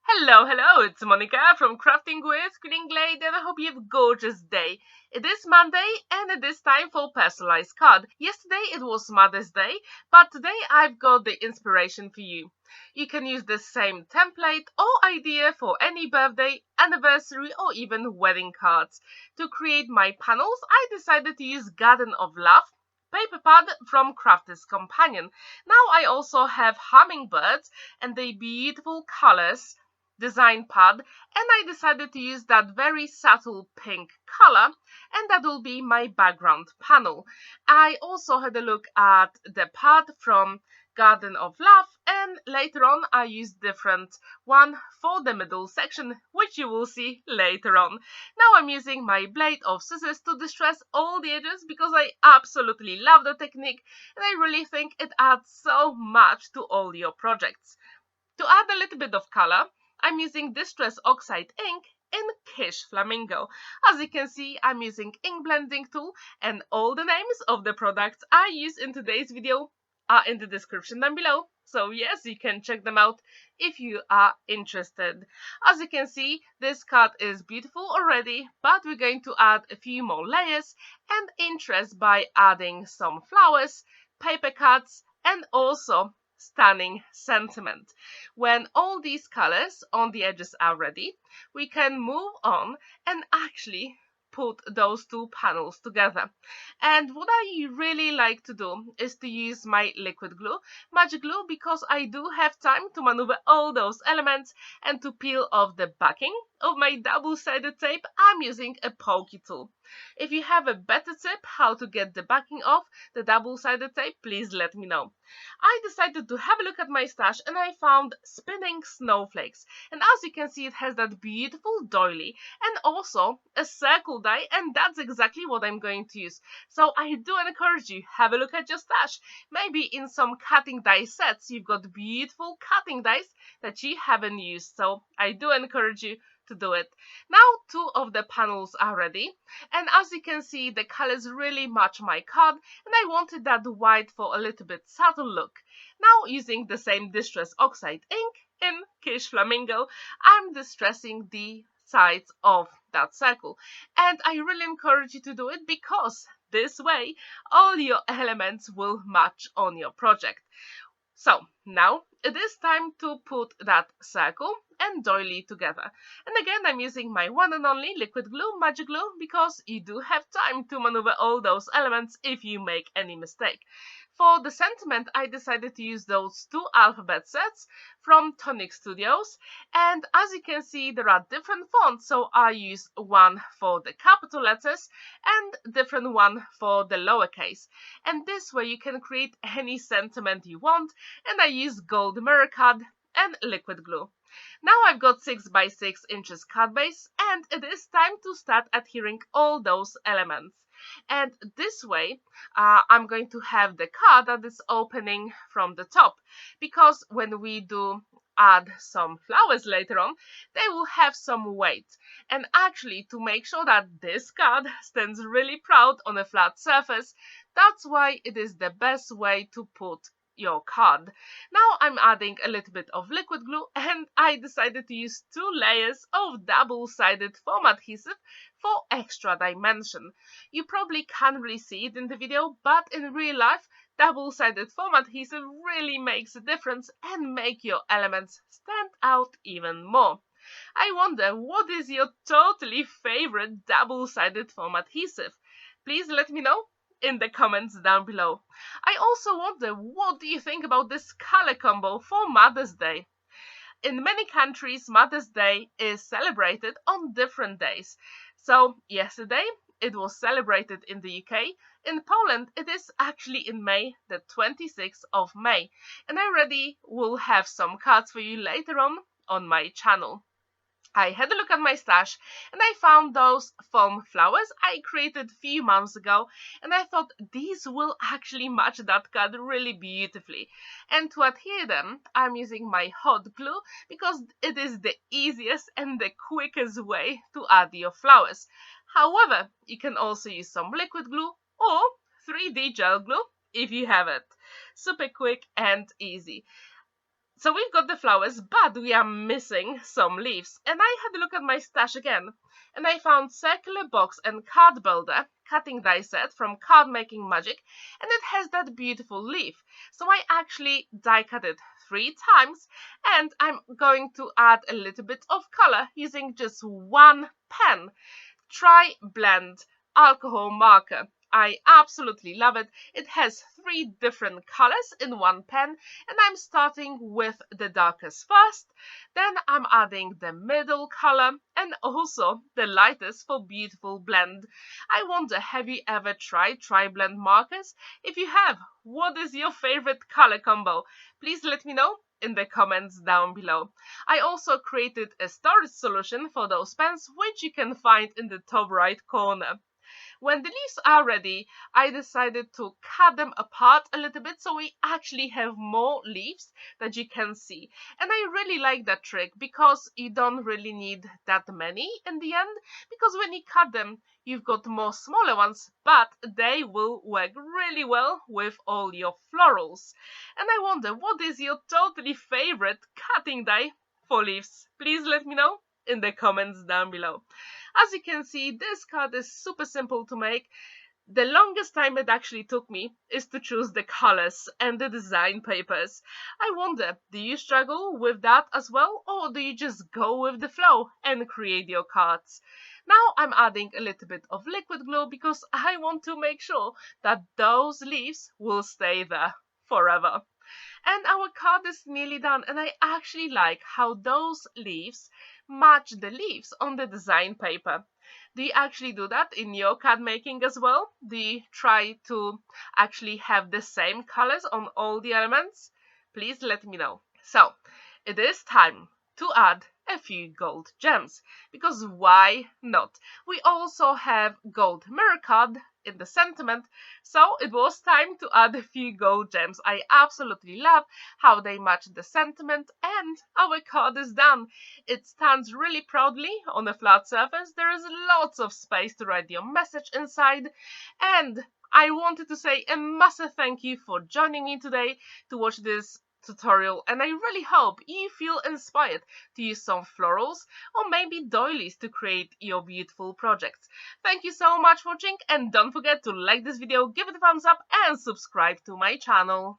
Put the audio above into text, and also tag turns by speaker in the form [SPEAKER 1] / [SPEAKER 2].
[SPEAKER 1] Hello, it's Monica from Crafting with Quilling, and I hope you have a gorgeous day. It is Monday and it is time for personalized card. Yesterday it was Mother's Day, but today I've got the inspiration for you. You can use the same template or idea for any birthday, anniversary or even wedding cards. To create my panels, I decided to use Garden of Love paper pad from Crafter's Companion. Now I also have Hummingbirds and the beautiful colors design pad, and I decided to use that very subtle pink color, and that will be my background panel. I also had a look at the pad from Garden of Love, and later on I used different one for the middle section, which you will see later on. Now I'm using my blade of scissors to distress all the edges because I absolutely love the technique and I really think it adds so much to all your projects. To add a little bit of color, I'm using Distress Oxide ink in Kitsch Flamingo. As you can see, I'm using ink blending tool, and all the names of the products I use in today's video are in the description down below. So yes, you can check them out if you are interested. As you can see, this card is beautiful already, but we're going to add a few more layers and interest by adding some flowers, paper cuts, and also stunning sentiment. When all these colors on the edges are ready, we can move on and actually put those two panels together. And what I really like to do is to use my liquid glue, magic glue, because I do have time to maneuver all those elements and to peel off the backing of my double-sided tape. I'm using a pokey tool. If you have a better tip how to get the backing off the double-sided tape, please let me know. I decided to have a look at my stash and I found spinning snowflakes, and as you can see, it has that beautiful doily and also a circle die, and that's exactly what I'm going to use. So I do encourage you, have a look at your stash. Maybe in some cutting die sets you've got beautiful cutting dies that you haven't used, so I do encourage you to do it. Now two of the panels are ready, and as you can see, the colors really match my card, and I wanted that white for a little bit subtle look. Now using the same Distress Oxide ink in Kitsch Flamingo, I'm distressing the sides of that circle, and I really encourage you to do it because this way all your elements will match on your project. So now it is time to put that circle and doily together. And again, I'm using my one and only liquid glue, magic glue, because you do have time to maneuver all those elements if you make any mistake. For the sentiment, I decided to use those two alphabet sets from Tonic Studios, and as you can see, there are different fonts, so I use one for the capital letters and different one for the lowercase. And this way you can create any sentiment you want, and I use gold mirror card and liquid glue. Now I've got 6 by 6 inches card base, and it is time to start adhering all those elements. And this way I'm going to have the card that is opening from the top, because when we do add some flowers later on, they will have some weight. And actually, to make sure that this card stands really proud on a flat surface, that's why it is the best way to put your card. Now I'm adding a little bit of liquid glue, and I decided to use 2 layers of double-sided foam adhesive for extra dimension. You probably can't really see it in the video, but in real life, double-sided foam adhesive really makes a difference and make your elements stand out even more. I wonder, what is your totally favorite double-sided foam adhesive? Please let me know in the comments down below. I also wonder, what do you think about this color combo for Mother's Day? In many countries, Mother's Day is celebrated on different days. So yesterday it was celebrated in the UK. In Poland it is actually in May, the 26th of May. And I already will have some cards for you later on my channel. I had a look at my stash and I found those foam flowers I created a few months ago, and I thought these will actually match that card really beautifully. And to adhere them, I'm using my hot glue because it is the easiest and the quickest way to add your flowers. However, you can also use some liquid glue or 3D gel glue if you have it. Super quick and easy. So we've got the flowers, but we are missing some leaves. And I had a look at my stash again, and I found circular box and card builder cutting die set from Card Making Magic, and it has that beautiful leaf. So I actually die cut it 3 times, and I'm going to add a little bit of color using just one pen. Try Blend alcohol marker. I absolutely love it. It has 3 different colors in one pen, and I'm starting with the darkest first, then I'm adding the middle color and also the lightest for beautiful blend. I wonder, have you ever tried tri-blend markers? If you have, what is your favorite color combo? Please let me know in the comments down below. I also created a storage solution for those pens, which you can find in the top right corner. When the leaves are ready, I decided to cut them apart a little bit so we actually have more leaves that you can see. And I really like that trick because you don't really need that many in the end, because when you cut them, you've got more smaller ones, but they will work really well with all your florals. And I wonder, what is your totally favorite cutting die for leaves? Please let me know in the comments down below. As you can see, this card is super simple to make. The longest time it actually took me is to choose the colors and the design papers. I wonder, do you struggle with that as well, or do you just go with the flow and create your cards? Now I'm adding a little bit of liquid glue because I want to make sure that those leaves will stay there forever. And our card is nearly done, and I actually like how those leaves match the leaves on the design paper. Do you actually do that in your card making as well? Do you try to actually have the same colors on all the elements? Please let me know. So it is time to add a few gold gems, because why not? We also have gold mirror card in the sentiment, so it was time to add a few gold gems. I absolutely love how they match the sentiment, and our card is done. It stands really proudly on a flat surface. There is lots of space to write your message inside, and I wanted to say a massive thank you for joining me today to watch this tutorial, and I really hope you feel inspired to use some florals or maybe doilies to create your beautiful projects. Thank you so much for watching, and don't forget to like this video, give it a thumbs up and subscribe to my channel.